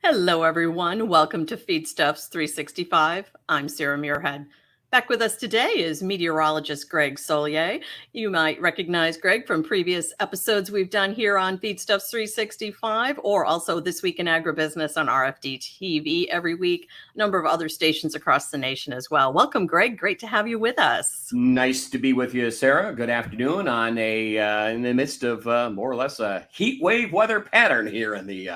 Hello, everyone. Welcome to Feedstuffs 365. I'm Sarah Muirhead. Back with us today is meteorologist Greg Soulje. You might recognize Greg from previous episodes we've done here on Feedstuffs 365, or also This Week in Agribusiness on RFD TV every week, a number of other stations across the nation as well. Welcome, Greg. Great to have you with us. Nice to be with you, Sarah. Good afternoon on in the midst of more or less a heat wave weather pattern here in the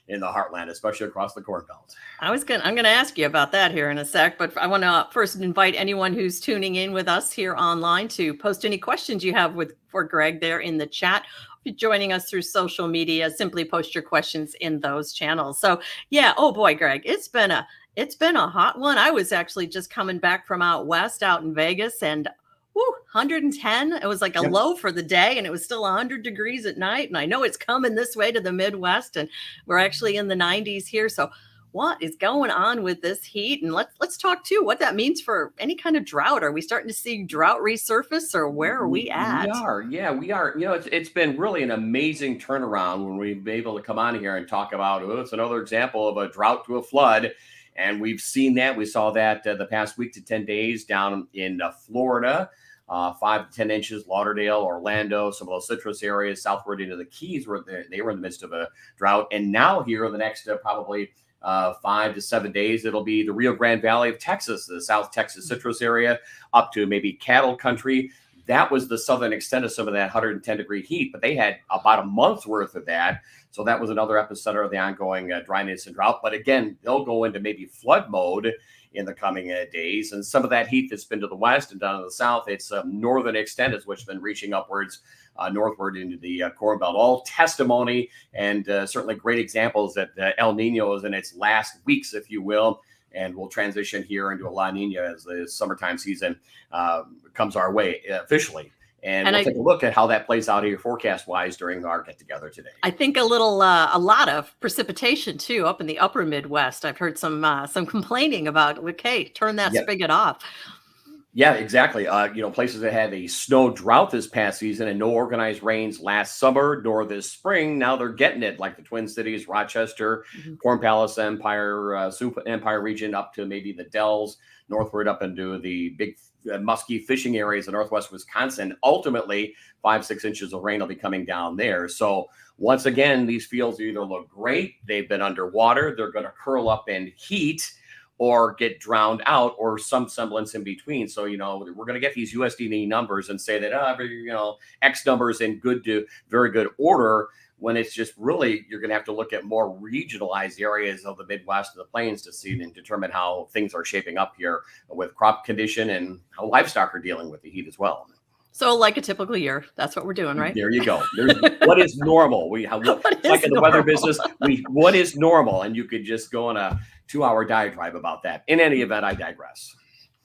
heartland, especially across the Corn Belt. I'm gonna ask you about that here in a sec, but I want to first invite anyone who's tuning in with us here online to post any questions you have for Greg there in the chat. If you're joining us through social media, simply post your questions in those channels. So yeah, oh boy, Greg, it's been a hot one. I was actually just coming back from out west, out in Vegas, and 110. It was like a low for the day, and it was still 100 degrees at night. And I know it's coming this way to the Midwest, and we're actually in the 90s here. So what is going on with this heat? And let's talk too what that means for any kind of drought. Are we starting to see drought resurface, or where are we at? We are. You know, it's been really an amazing turnaround when we've been able to come on here and talk about, it's another example of a drought to a flood. And we've seen that. We saw that the past week to 10 days down in Florida, 5 to 10 inches, Lauderdale, Orlando, some of those citrus areas southward into the Keys were they were in the midst of a drought. And now here in the next probably 5 to 7 days, it'll be the Rio Grande Valley of Texas, the South Texas citrus area, up to maybe cattle country. That was the southern extent of some of that 110-degree heat, but they had about a month's worth of that. So that was another epicenter of the ongoing dryness and drought. But again, they'll go into maybe flood mode in the coming days. And some of that heat that's been to the west and down to the south, its northern extent is what's been reaching upwards northward into the Corn Belt. All testimony and certainly great examples that El Nino is in its last weeks, if you will. And we'll transition here into a La Nina as the summertime season comes our way officially. And we'll take a look at how that plays out here forecast-wise during our get-together today. I think a lot of precipitation too up in the upper Midwest. I've heard some complaining about, okay, turn that spigot off. Yeah, exactly. Places that had a snow drought this past season and no organized rains last summer nor this spring, now they're getting it, like the Twin Cities, Rochester, Corn Palace, Empire, Empire region, up to maybe the Dells, northward up into the big musky fishing areas of northwest Wisconsin. Ultimately, 5-6 inches of rain will be coming down there. So once again, these fields either look great, they've been underwater, they're going to curl up in heat, or get drowned out, or some semblance in between. So, we're going to get these USDA numbers and say that, X numbers in good to very good order, when it's just really, you're going to have to look at more regionalized areas of the Midwest and the plains to see and determine how things are shaping up here with crop condition and how livestock are dealing with the heat as well. So like a typical year, that's what we're doing, right? There you go. What is normal? Like in the weather business, what is normal? And you could just go on a 2-hour diatribe about that. In any event, I digress.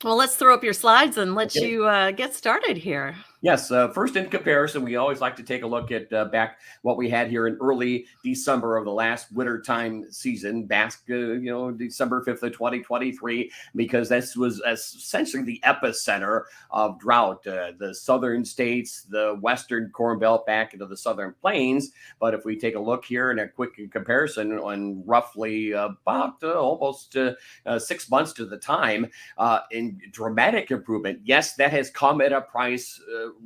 Well, let's throw up your slides and let you get started here. Yes. First, in comparison, we always like to take a look at back what we had here in early December of the last wintertime season, December 5th of 2023, because this was essentially the epicenter of drought. The southern states, the western Corn Belt back into the southern plains. But if we take a look here in a quick comparison on roughly about almost 6 months to the time, in dramatic improvement. Yes, that has come at a price.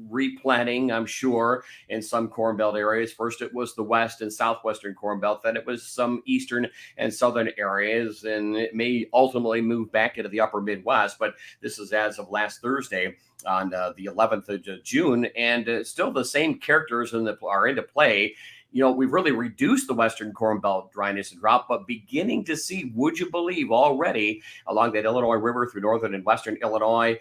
Replanting, I'm sure, in some Corn Belt areas. First, it was the west and southwestern Corn Belt. Then it was some eastern and southern areas, and it may ultimately move back into the upper Midwest. But this is as of last Thursday on the 11th of June, and still the same characters are into play. We've really reduced the western Corn Belt dryness and drought, but beginning to see, would you believe, already along that Illinois River through northern and western Illinois,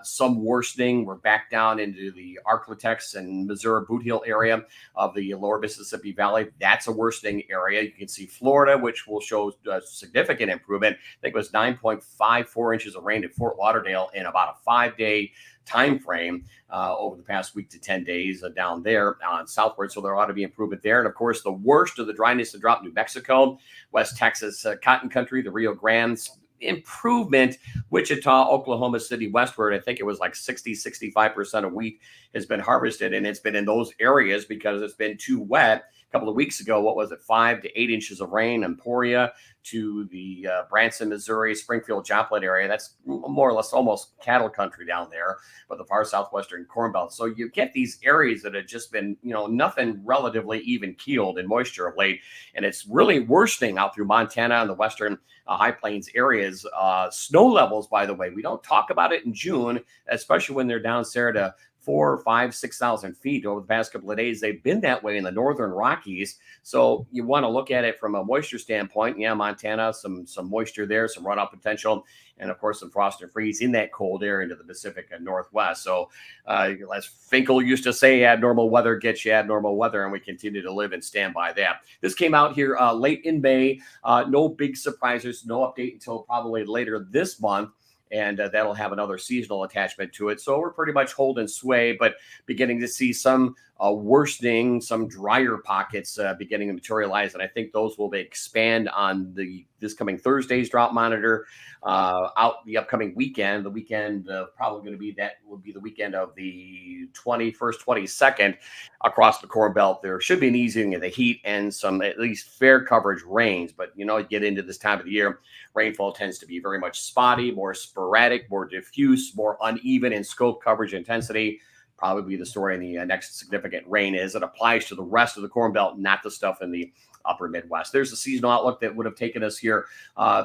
some worsening. We're back down into the Arklatex and Missouri Boot Heel area of the lower Mississippi Valley. That's a worsening area. You can see Florida, which will show significant improvement. I think it was 9.54 inches of rain at Fort Lauderdale in about a 5-day time frame over the past week to 10 days down there on southward. So there ought to be improvement there. And of course, the worst of the dryness and drought, New Mexico, West Texas, cotton country, the Rio Grande, improvement. Wichita, Oklahoma City westward, I think it was like 65% of wheat has been harvested. And it's been in those areas because it's been too wet couple of weeks ago, what was it, 5 to 8 inches of rain, Emporia to the Branson, Missouri, Springfield, Joplin area. That's more or less almost cattle country down there, but the far southwestern Corn Belt. So you get these areas that have just been, nothing relatively even keeled in moisture of late. And it's really worsening out through Montana and the western high plains areas. Snow levels, by the way, we don't talk about it in June, especially when they're down there to 4, 5, 6,000 feet over the past couple of days. They've been that way in the northern Rockies. So you want to look at it from a moisture standpoint. Yeah, Montana, some moisture there, some runoff potential, and of course some frost and freeze in that cold air into the Pacific and Northwest. So as Finkel used to say, abnormal weather gets you abnormal weather, and we continue to live and stand by that. This came out here late in May. No big surprises, no update until probably later this month. And that'll have another seasonal attachment to it. So we're pretty much holding sway, but beginning to see some worsening, some drier pockets beginning to materialize. And I think those will expand on this coming Thursday's drought monitor out the upcoming weekend. The weekend probably going to be the weekend of the 21st, 22nd across the Corn Belt. There should be an easing of the heat and some at least fair coverage rains. But, you get into this time of the year, rainfall tends to be very much spotty, more sporadic, more diffuse, more uneven in scope, coverage, intensity. Probably the story in the next significant rain is it applies to the rest of the Corn Belt, not the stuff in the upper Midwest. There's a seasonal outlook that would have taken us here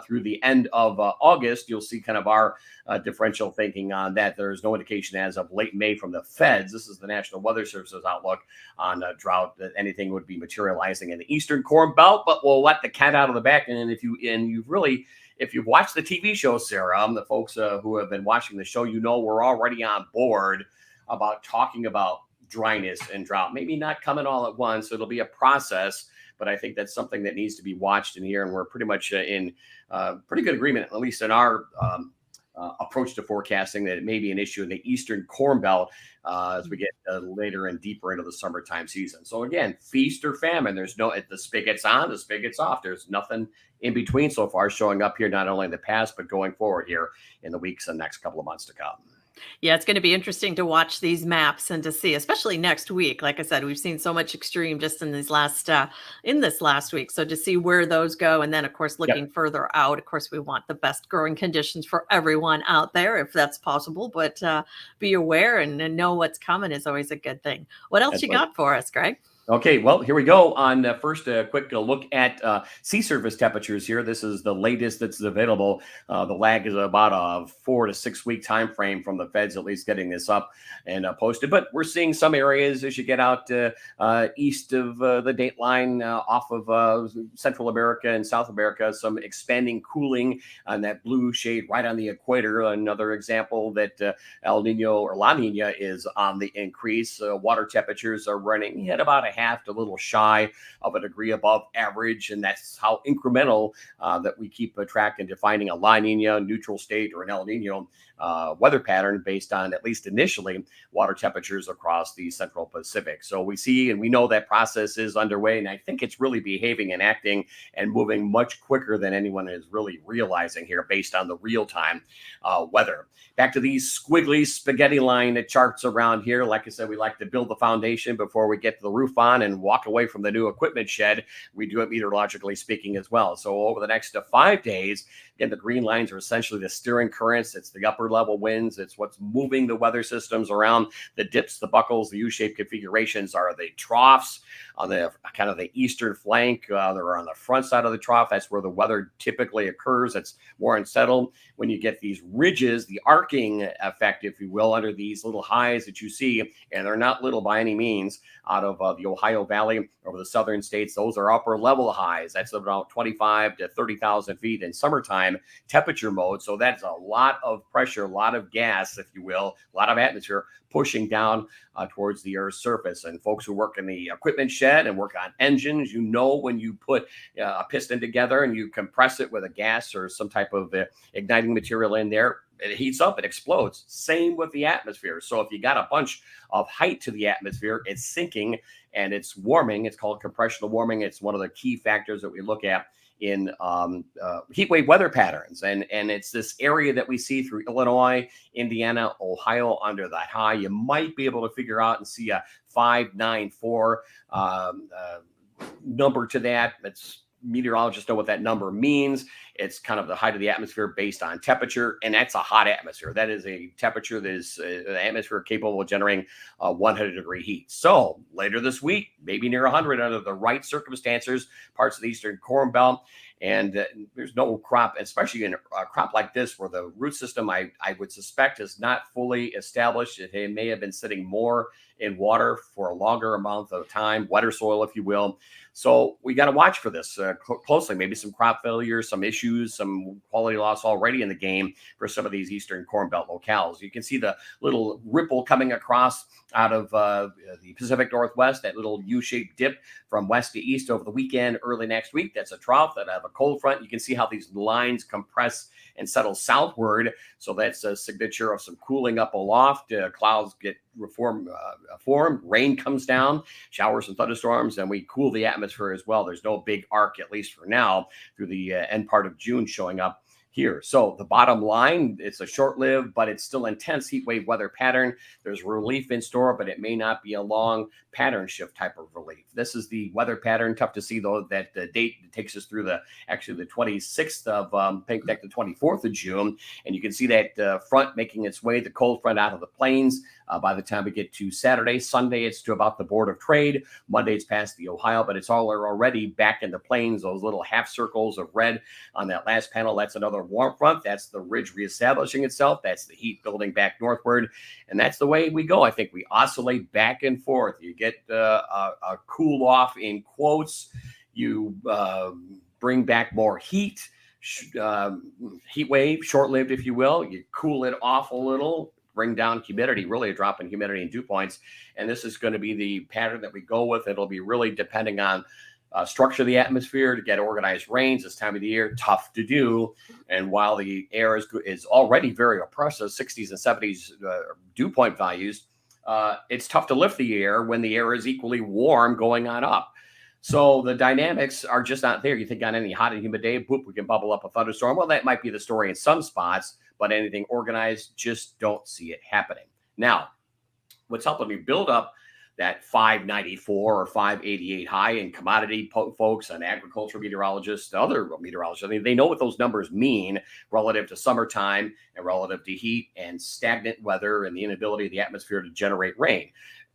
through the end of August. You'll see kind of our differential thinking on that. There's no indication as of late May from the feds. This is the National Weather Service's outlook on drought, that anything would be materializing in the eastern Corn Belt, but we'll let the cat out of the bag. And if you've watched the TV show, Sarah, the folks who have been watching the show, we're already on board about talking about dryness and drought. Maybe not coming all at once. It'll be a process, but I think that's something that needs to be watched in here. And we're pretty much in pretty good agreement, at least in our approach to forecasting, that it may be an issue in the eastern Corn Belt as we get later and deeper into the summertime season. So again, feast or famine. There's the spigot's on, the spigot's off. There's nothing in between so far showing up here, not only in the past, but going forward here in the weeks and next couple of months to come. Yeah, it's going to be interesting to watch these maps and to see, especially next week. Like I said, we've seen so much extreme just in this last week. So to see where those go, and then of course looking further out, of course we want the best growing conditions for everyone out there, if that's possible. But be aware and know what's coming is always a good thing. What else you got for us, Greg? Okay, well, here we go. On first, a quick look at sea surface temperatures here. This is the latest that's available. The lag is about a 4 to 6 week time frame from the feds, at least getting this up and posted. But we're seeing some areas as you get out east of the date line, off of Central America and South America, some expanding cooling on that blue shade right on the equator. Another example that El Nino or La Nina is on the increase. Water temperatures are running at about a half to a little shy of a degree above average, and that's how incremental that we keep track in defining a La Nina, neutral state, or an El Nino weather pattern based on, at least initially, water temperatures across the central Pacific. So we see and we know that process is underway, and I think it's really behaving and acting and moving much quicker than anyone is really realizing here based on the real-time weather. Back to these squiggly spaghetti line charts around here. Like I said, we like to build the foundation before we get to the roof on and walk away from the new equipment shed. We do it meteorologically speaking as well. So over the next 5 days, again, the green lines are essentially the steering currents. It's the upper level winds. It's what's moving the weather systems around. The dips, the buckles, the U-shaped configurations are the troughs on the kind of the eastern flank. They're on the front side of the trough. That's where the weather typically occurs. It's more unsettled when you get these ridges, the arcing effect, if you will, under these little highs that you see, and they're not little by any means, out of the Ohio Valley over the southern states. Those are upper level highs. That's about 25 to 30,000 feet in summertime temperature mode. So that's a lot of pressure, a lot of gas, if you will, a lot of atmosphere pushing down towards the Earth's surface. And folks who work in the equipment shed and work on engines, when you put a piston together and you compress it with a gas or some type of igniting material in there, it heats up, it explodes. Same with the atmosphere. So if you got a bunch of height to the atmosphere, it's sinking and it's warming. It's called compressional warming. It's one of the key factors that we look at in heat wave weather patterns. And it's this area that we see through Illinois, Indiana, Ohio under that high. You might be able to figure out and see a 594 number to that. It's meteorologists know what that number means. It's kind of the height of the atmosphere based on temperature, and that's a hot atmosphere. That is a temperature that is an atmosphere capable of generating 100-degree heat. So later this week, maybe near 100 under the right circumstances, parts of the eastern Corn Belt. And there's no crop, especially in a crop like this, where the root system, I would suspect, is not fully established. It may have been sitting more in water for a longer amount of time, wetter soil, if you will. So we got to watch for this closely. Maybe some crop failure, some issues, some quality loss already in the game for some of these eastern Corn Belt locales. You can see the little ripple coming across out of the Pacific Northwest, that little U-shaped dip from west to east over the weekend, early next week. That's a trough that have a cold front. You can see how these lines compress and settle southward. So that's a signature of some cooling up aloft. Clouds get formed, rain comes down, showers and thunderstorms, and we cool the atmosphere as well. There's no big arc, at least for now, through the end part of June showing up here. So the bottom line, it's a short-lived, but it's still intense heat wave weather pattern. There's relief in store, but it may not be a long pattern shift type of relief. This is the weather pattern. Tough to see, though, that the date takes us through the 26th of, I think, the 24th of June. And you can see that front making its way, the cold front, out of the plains. By the time we get to Saturday, Sunday, it's to about the Board of Trade. Monday, it's past the Ohio, but it's all already back in the plains. Those little half circles of red on that last panel, that's another warm front. That's the ridge reestablishing itself. That's the heat building back northward. And that's the way we go. I think we oscillate back and forth. You get a cool off in quotes. You bring back more heat, heat wave, short-lived, if you will. You cool it off a little, bring down humidity, really a drop in humidity and dew points. And this is going to be the pattern that we go with. It'll be really depending on structure of the atmosphere to get organized rains this time of the year. Tough to do. And while the air is already very oppressive, 60s and 70s dew point values, it's tough to lift the air when the air is equally warm going on up. So the dynamics are just not there. You think on any hot and humid day, boop, we can bubble up a thunderstorm. Well, that might be the story in some spots, but anything organized, just don't see it happening. Now, what's helping me build up that 594 or 588 high in commodity folks and agriculture meteorologists, other meteorologists, I mean, they know what those numbers mean relative to summertime and relative to heat and stagnant weather and the inability of the atmosphere to generate rain.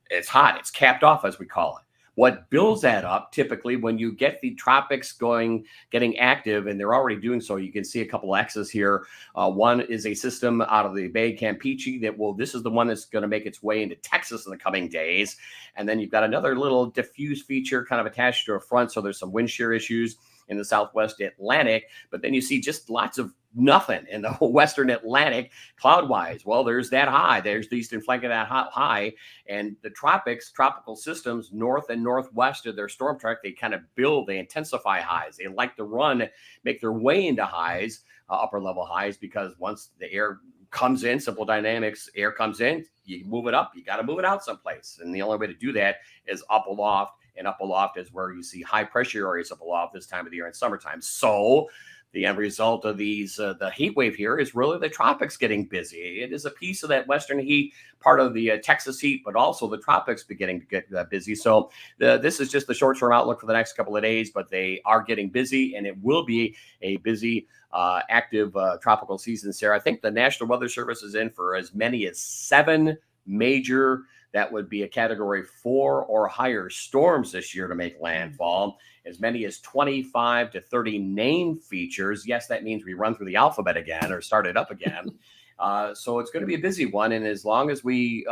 It's hot. It's capped off, as we call it. What builds that up, typically, when you get the tropics getting active, and they're already doing so, you can see a couple X's here. One is a system out of the Bay of Campeche this is the one that's going to make its way into Texas in the coming days. And then you've got another little diffuse feature kind of attached to a front. So there's some wind shear issues in the Southwest Atlantic, but then you see just lots of nothing in the Western Atlantic cloud-wise. Well, there's that high. There's the eastern flank of that high. And the tropical systems, north and northwest of their storm track, they kind of they intensify highs. They like to make their way into highs, upper level highs, because once the air comes in, simple dynamics, air comes in, you move it up, you got to move it out someplace. And the only way to do that is up aloft. And up aloft is where you see high pressure areas up aloft this time of the year in summertime. So the end result of these, the heat wave here is really the tropics getting busy. It is a piece of that western heat, part of the Texas heat, but also the tropics beginning to get busy. So this is just the short-term outlook for the next couple of days, but they are getting busy, and it will be a busy, active tropical season, Sarah. I think the National Weather Service is in for as many as 7 major, that would be a category 4 or higher storms this year to make landfall. As many as 25 to 30 named features. Yes, that means we run through the alphabet again or start it up again. So it's going to be a busy one. And as long as we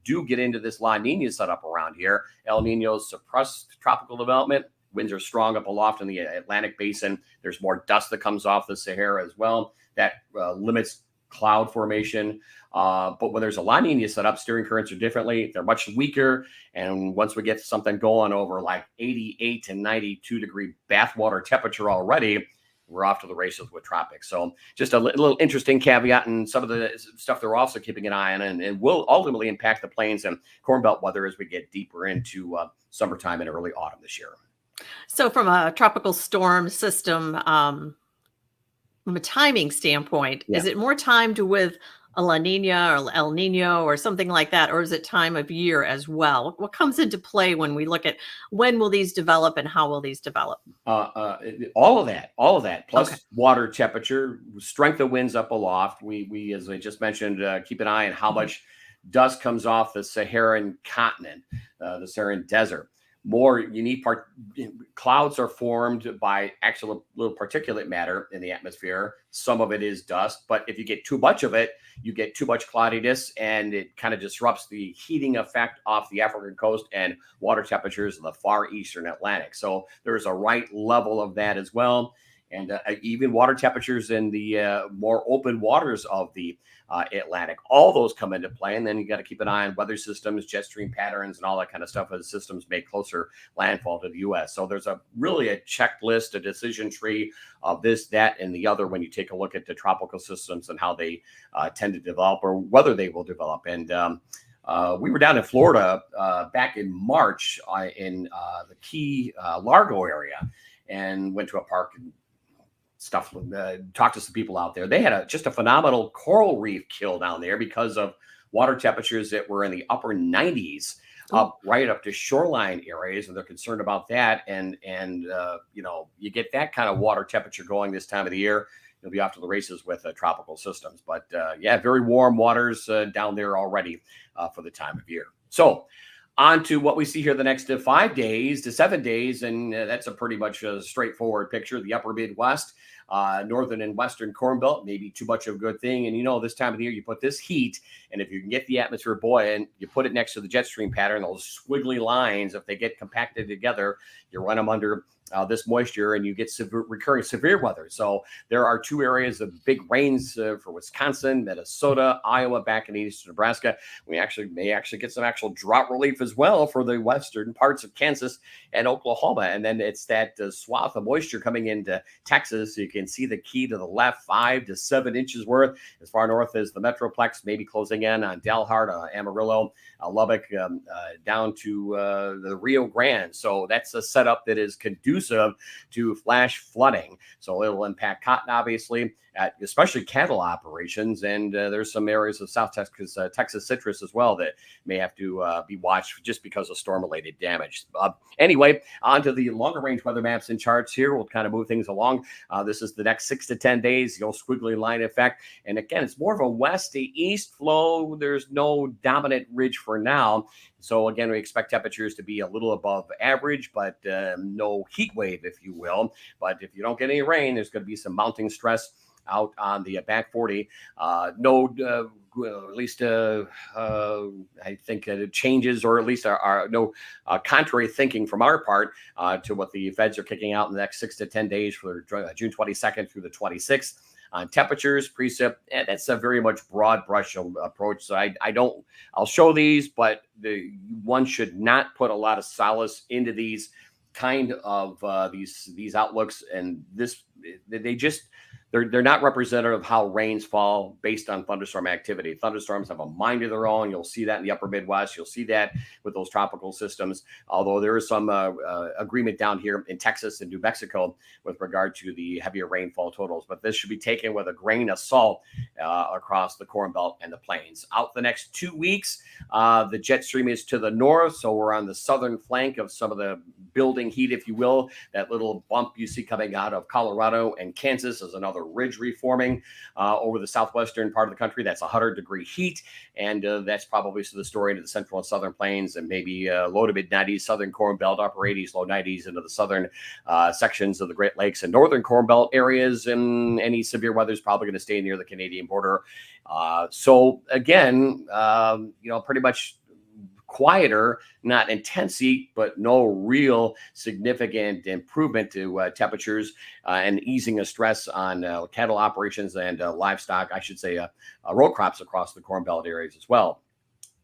do get into this La Nina setup around here, El Nino's suppressed tropical development. Winds are strong up aloft in the Atlantic basin. There's more dust that comes off the Sahara as well. That limits cloud formation. But when there's a La Nina set up, steering currents are differently. They're much weaker. And once we get something going over like 88 to 92 degree bathwater temperature already, we're off to the races with tropics. So just a little interesting caveat, and some of the stuff they're also keeping an eye on, and will ultimately impact the plains and Corn Belt weather as we get deeper into summertime and early autumn this year. So from a tropical storm system, from a timing standpoint, is it more timed with a La Nina or El Nino or something like that? Or is it time of year as well? What comes into play when we look at when will these develop and how will these develop? All of that, Okay. plus water temperature, strength of winds up aloft. We as I just mentioned, keep an eye on how Mhm. much dust comes off the Saharan continent, the Saharan desert. More unique clouds are formed by actual little particulate matter in the atmosphere. Some of it is dust, but if you get too much of it, you get too much cloudiness, and it kind of disrupts the heating effect off the African coast and water temperatures in the far eastern Atlantic. So there's a right level of that as well. And even water temperatures in the more open waters of the Atlantic, all those come into play. And then you got to keep an eye on weather systems, jet stream patterns, and all that kind of stuff as systems make closer landfall to the U.S. So there's really a checklist, a decision tree of this, that, and the other when you take a look at the tropical systems and how they tend to develop or whether they will develop. And we were down in Florida back in March in the Key Largo area, and went to a park and stuff. Talked to some people out there. They had just a phenomenal coral reef kill down there because of water temperatures that were in the upper 90s, Ooh. up right up to shoreline areas, and they're concerned about that. And you get that kind of water temperature going this time of the year, you'll be off to the races with tropical systems. But yeah, very warm waters down there already for the time of year. So on to what we see here the next 5 days to 7 days, and that's a pretty much a straightforward picture. The upper Midwest, northern and western Corn Belt, maybe too much of a good thing. And this time of the year, you put this heat, and if you can get the atmosphere buoyant, you put it next to the jet stream pattern, those squiggly lines, if they get compacted together, you run them under this moisture, and you get recurring severe weather. So there are 2 areas of big rains for Wisconsin, Minnesota, Iowa, back in eastern Nebraska. We may actually get some actual drought relief as well for the western parts of Kansas and Oklahoma. And then it's that swath of moisture coming into Texas. So you can see the key to the left, 5 to 7 inches worth, as far north as the Metroplex, maybe closing in on Dalhart, Amarillo, Lubbock, down to the Rio Grande. So that's a setup that is conducive to flash flooding. So it'll impact cotton, obviously, especially cattle operations. And there's some areas of South Texas, Texas citrus as well, that may have to be watched just because of storm-related damage. Anyway, on to the longer range weather maps and charts here. We'll kind of move things along. This is the next 6 to 10 days, the old squiggly line effect. And again, it's more of a west to east flow. There's no dominant ridge for now. So again, we expect temperatures to be a little above average, but no heat wave, if you will. But if you don't get any rain, there's going to be some mounting stress out on the back 40. At least I think changes, or at least are no contrary thinking from our part to what the feds are kicking out in the next 6 to 10 days for June 22nd through the 26th. On temperatures, precip, and that's a very much broad brush approach. So I'll show these, but one should not put a lot of solace into these kind of these outlooks, and they're not representative of how rains fall based on thunderstorm activity. Thunderstorms have a mind of their own. You'll see that in the upper Midwest. You'll see that with those tropical systems, although there is some agreement down here in Texas and New Mexico with regard to the heavier rainfall totals. But this should be taken with a grain of salt across the Corn Belt and the plains. Out the next 2 weeks, the jet stream is to the north, so we're on the southern flank of some of the building heat, if you will. That little bump you see coming out of Colorado and Kansas is another ridge reforming over the southwestern part of the country. That's 100-degree heat, and that's probably the story into the central and southern plains, and maybe low to mid 90s southern Corn Belt, upper 80s, low 90s into the southern sections of the Great Lakes and northern Corn Belt areas. And any severe weather is probably going to stay near the Canadian border. So again, pretty much quieter, not intense heat, but no real significant improvement to temperatures and easing of stress on cattle operations and livestock, I should say, row crops across the Corn Belt areas as well.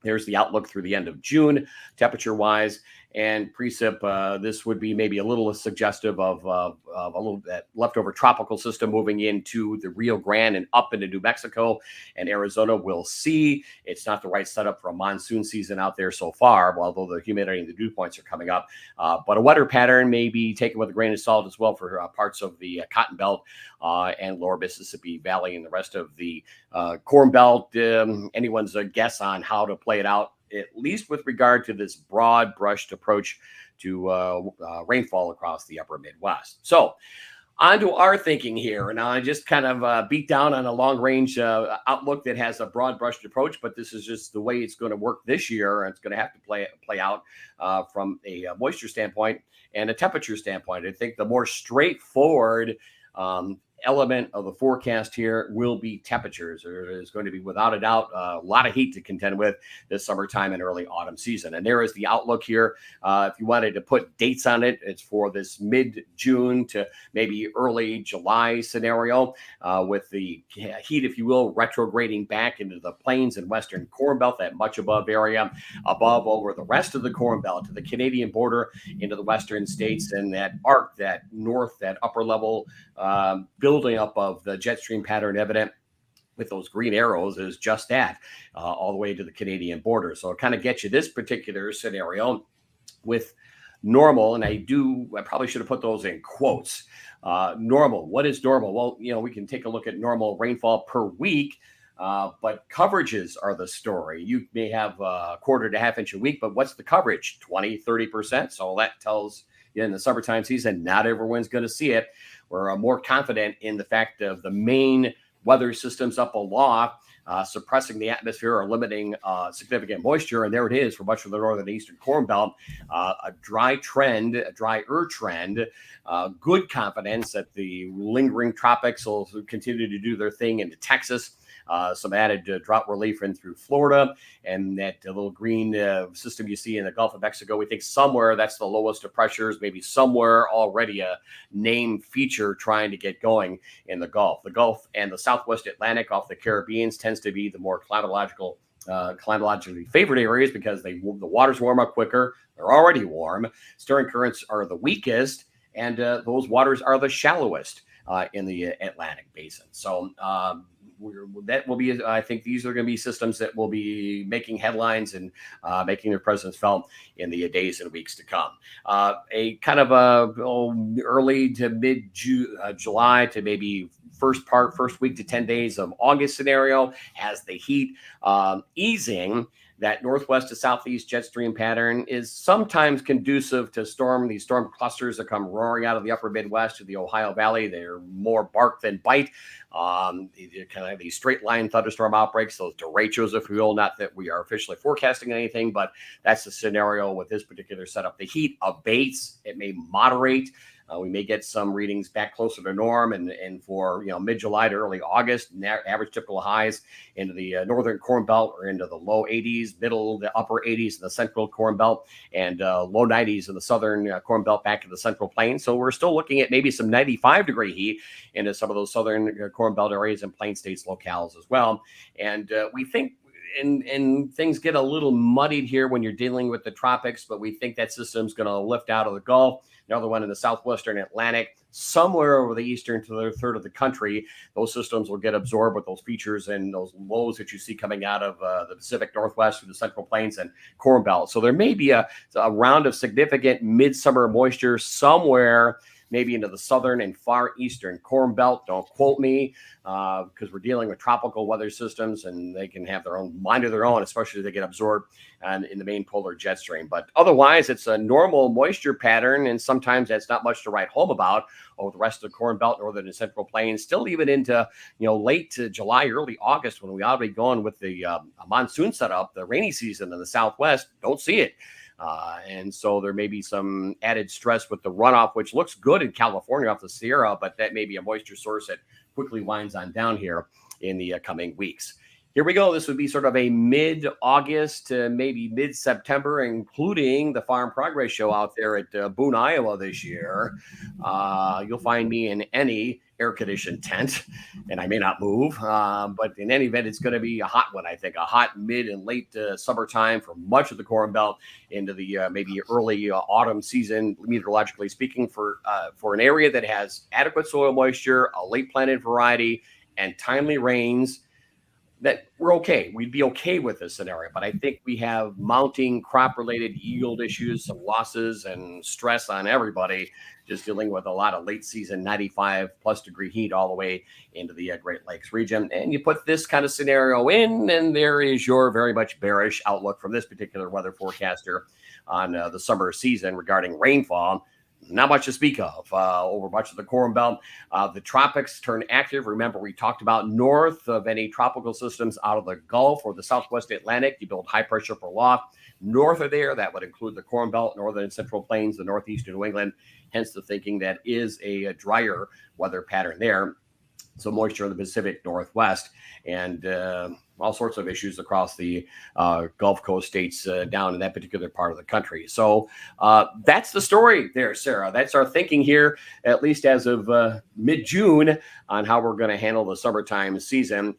There's the outlook through the end of June, temperature-wise. and precip. This would be maybe a little suggestive of a little bit leftover tropical system moving into the Rio Grande and up into New Mexico and Arizona. We'll see. It's not the right setup for a monsoon season out there so far, although the humidity and the dew points are coming up. But a wetter pattern may be taken with a grain of salt as well for parts of the Cotton Belt and lower Mississippi Valley and the rest of the Corn Belt. Anyone's guess on how to play it out, at least with regard to this broad brushed approach to rainfall across the upper Midwest. So on to our thinking here. And I just kind of beat down on a long range outlook that has a broad brushed approach, but this is just the way it's going to work this year. And it's going to have to play out from a moisture standpoint and a temperature standpoint. I think the more straightforward element of the forecast here will be temperatures. There is going to be, without a doubt, a lot of heat to contend with this summertime and early autumn season. And there is the outlook here. If you wanted to put dates on it, it's for this mid-June to maybe early July scenario with the heat, if you will, retrograding back into the plains and western Corn Belt, that much above area, above over the rest of the Corn Belt to the Canadian border into the western states, and that arc, that north, that upper level building up of the jet stream pattern evident with those green arrows is just that, all the way to the Canadian border. So it kind of gets you this particular scenario with normal, and I probably should have put those in quotes. Normal. What is normal? Well, we can take a look at normal rainfall per week, but coverages are the story. You may have a quarter to half inch a week, but what's the coverage? 20, 30%. So that tells you in the summertime season, not everyone's going to see it. We're more confident in the fact of the main weather systems up aloft suppressing the atmosphere or limiting significant moisture. And there it is for much of the northern and eastern Corn Belt, a drier trend, good confidence that the lingering tropics will continue to do their thing into Texas. Some added drought relief in through Florida, and that little green system you see in the Gulf of Mexico. We think somewhere that's the lowest of pressures, maybe somewhere already a named feature trying to get going in the Gulf. The Gulf and the Southwest Atlantic off the Caribbean tends to be the more climatologically favored areas because the waters warm up quicker. They're already warm. Stirring currents are the weakest, and those waters are the shallowest in the Atlantic basin. So that will be, I think these are going to be systems that will be making headlines and making their presence felt in the days and weeks to come. A kind of early to mid July to maybe first week to 10 days of August scenario has the heat easing. That northwest to southeast jet stream pattern is sometimes conducive to these storm clusters that come roaring out of the upper Midwest to the Ohio Valley. They're more bark than bite. Kind of these straight line thunderstorm outbreaks, those derechos, if you will. Not that we are officially forecasting anything, but that's the scenario with this particular setup. The heat abates. It may moderate. We may get some readings back closer to norm, and for mid-July to early August, average typical highs into the northern Corn Belt or into the low 80s, middle to upper 80s in the central Corn Belt, and low 90s in the southern Corn Belt back to the central plains. So we're still looking at maybe some 95-degree heat into some of those southern Corn Belt areas and plain states locales as well. And we think and things get a little muddied here when you're dealing with the tropics, but we think that system's going to lift out of the Gulf. Another one in the southwestern Atlantic, somewhere over the eastern to the third of the country. Those systems will get absorbed with those features and those lows that you see coming out of the Pacific Northwest through the Central Plains and Corn Belt. So there may be a round of significant midsummer moisture somewhere, maybe into the southern and far eastern Corn Belt. Don't quote me, because we're dealing with tropical weather systems and they can have their own mind of their own, especially if they get absorbed in the main polar jet stream. But otherwise, it's a normal moisture pattern, and sometimes that's not much to write home about over the rest of the Corn Belt, northern and central plains, still even into late July, early August, when we ought to be going with the monsoon setup. The rainy season in the Southwest, don't see it. And so there may be some added stress with the runoff, which looks good in California off the Sierra, but that may be a moisture source that quickly winds on down here in the coming weeks. Here we go. This would be sort of a mid-August to maybe mid-September, including the Farm Progress Show out there at Boone, Iowa this year. You'll find me in any air-conditioned tent, and I may not move. But in any event, it's going to be a hot one, I think, a hot mid and late summertime for much of the Corn Belt into the maybe early autumn season, meteorologically speaking, for an area that has adequate soil moisture, a late planted variety, and timely rains. That we're okay. We'd be okay with this scenario, but I think we have mounting crop-related yield issues, some losses and stress on everybody, just dealing with a lot of late season 95 plus degree heat all the way into the Great Lakes region. And you put this kind of scenario in, and there is your very much bearish outlook from this particular weather forecaster on the summer season regarding rainfall. Not much to speak of over much of the Corn Belt. The tropics turn active. Remember, we talked about north of any tropical systems out of the Gulf or the Southwest Atlantic. You build high pressure for aloft. North of there, that would include the Corn Belt, northern and central plains, the northeast of New England. Hence the thinking that is a drier weather pattern there. So moisture in the Pacific Northwest and all sorts of issues across the Gulf Coast states down in that particular part of the country. So that's the story there, Sarah. That's our thinking here, at least as of mid-June, on how we're going to handle the summertime season.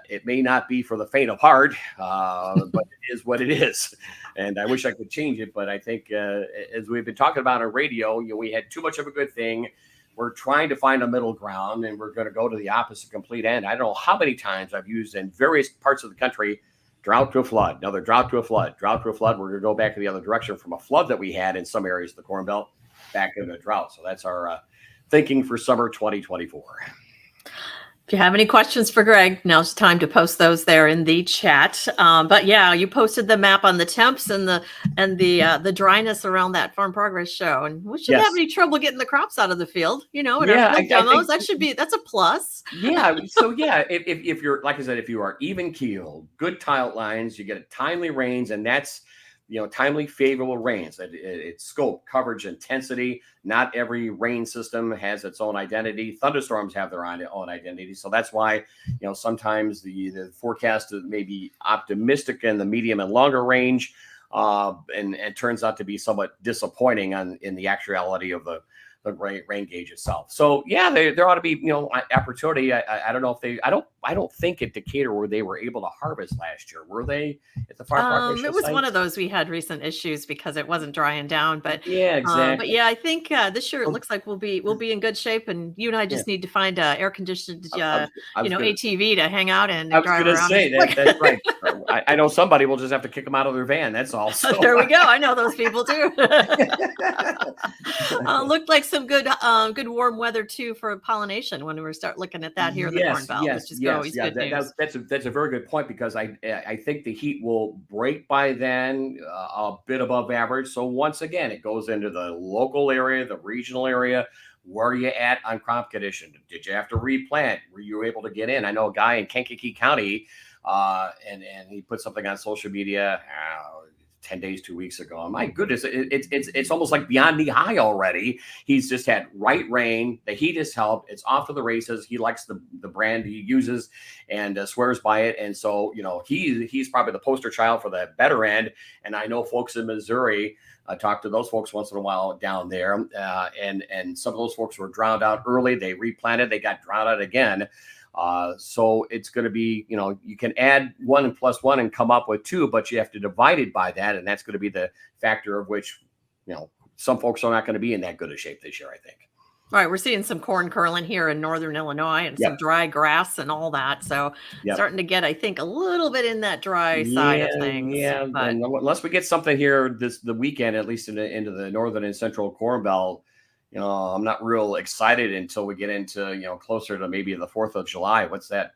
It may not be for the faint of heart, but it is what it is. And I wish I could change it, but I think as we've been talking about on radio, we had too much of a good thing. We're trying to find a middle ground, and we're going to go to the opposite complete end. I don't know how many times I've used in various parts of the country, drought to a flood, another drought to a flood, drought to a flood. We're going to go back to the other direction from a flood that we had in some areas of the Corn Belt back into a drought. So that's our thinking for summer 2024. If you have any questions for Greg, now's the time to post those there in the chat. But yeah, you posted the map on the temps and the dryness around that Farm Progress show, and we shouldn't have any trouble getting the crops out of the field. In our field demos, that's a plus. Yeah. So yeah, if you're, like I said, if you are even keeled, good tile lines, you get a timely rains, and that's timely favorable rains. It's scope, coverage, intensity. Not every rain system has its own identity. Thunderstorms have their own identity. So that's why, sometimes the forecast may be optimistic in the medium and longer range, and turns out to be somewhat disappointing in the actuality of the rain gauge itself. So yeah, there ought to be opportunity. I don't know if I don't think at Decatur where they were able to harvest last year. Were they at the Farm Progress It was site? one of those we had recent issues because it wasn't drying down. But yeah, exactly. But yeah, I think this year it looks like we'll be in good shape, and you and I just need to find a air conditioned ATV to hang out in. I was going to say that's right. I know somebody will just have to kick them out of their van. That's all. So. There we go. I know those people too. Looked like some good warm weather too for pollination when we start looking at that here in the Corn Belt. That's a very good point, because I think the heat will break by then a bit above average. So once again, it goes into the local area, the regional area. Where are you at on crop condition? Did you have to replant? Were you able to get in? I know a guy in Kankakee County, and he put something on social media 10 days, 2 weeks ago. My goodness, it's almost like beyond knee high already. He's just had right rain. The heat has helped. It's off to the races. He likes the brand he uses and swears by it. And so, he's probably the poster child for the better end. And I know folks in Missouri, talk to those folks once in a while down there. And some of those folks were drowned out early. They replanted, they got drowned out again. So it's going to be, you can add 1 and plus 1 and come up with 2, but you have to divide it by that. And that's going to be the factor of which, some folks are not going to be in that good a shape this year, I think. All right. We're seeing some corn curling here in northern Illinois and some dry grass and all that. So starting to get, I think, a little bit in that dry side of things. Yeah. But and unless we get something here the weekend, at least into the northern and central Corn Belt, I'm not real excited until we get into, closer to maybe the 4th of July. What's that?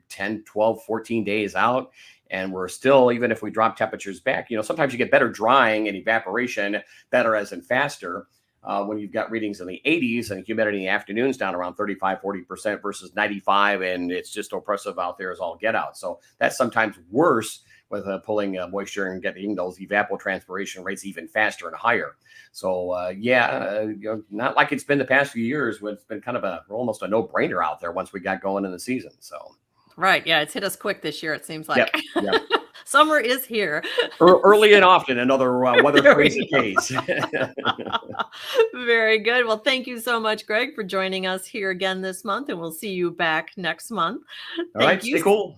10, 12, 14 days out. And we're still, even if we drop temperatures back, sometimes you get better drying and evaporation, better as in faster, when you've got readings in the 80s and humidity in the afternoons down around 35, 40% versus 95. And it's just oppressive out there as all get out. So that's sometimes worse with pulling moisture and getting those evapotranspiration rates even faster and higher. So not like it's been the past few years when it's been kind of almost a no-brainer out there once we got going in the season. So right, yeah, it's hit us quick this year, it seems like. Yep. Summer is here. Early and often, another weather There we crazy go. case. Very good. Well, thank you so much, Greg, for joining us here again this month, and we'll see you back next month. All right, stay cool.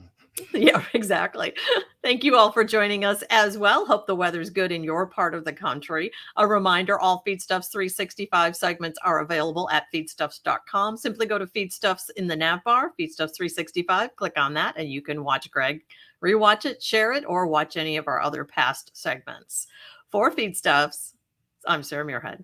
Yeah, exactly. Thank you all for joining us as well. Hope the weather's good in your part of the country. A reminder, all Feedstuffs 365 segments are available at feedstuffs.com. Simply go to Feedstuffs in the nav bar, Feedstuffs 365, click on that, and you can watch Greg, rewatch it, share it, or watch any of our other past segments. For Feedstuffs, I'm Sarah Muirhead.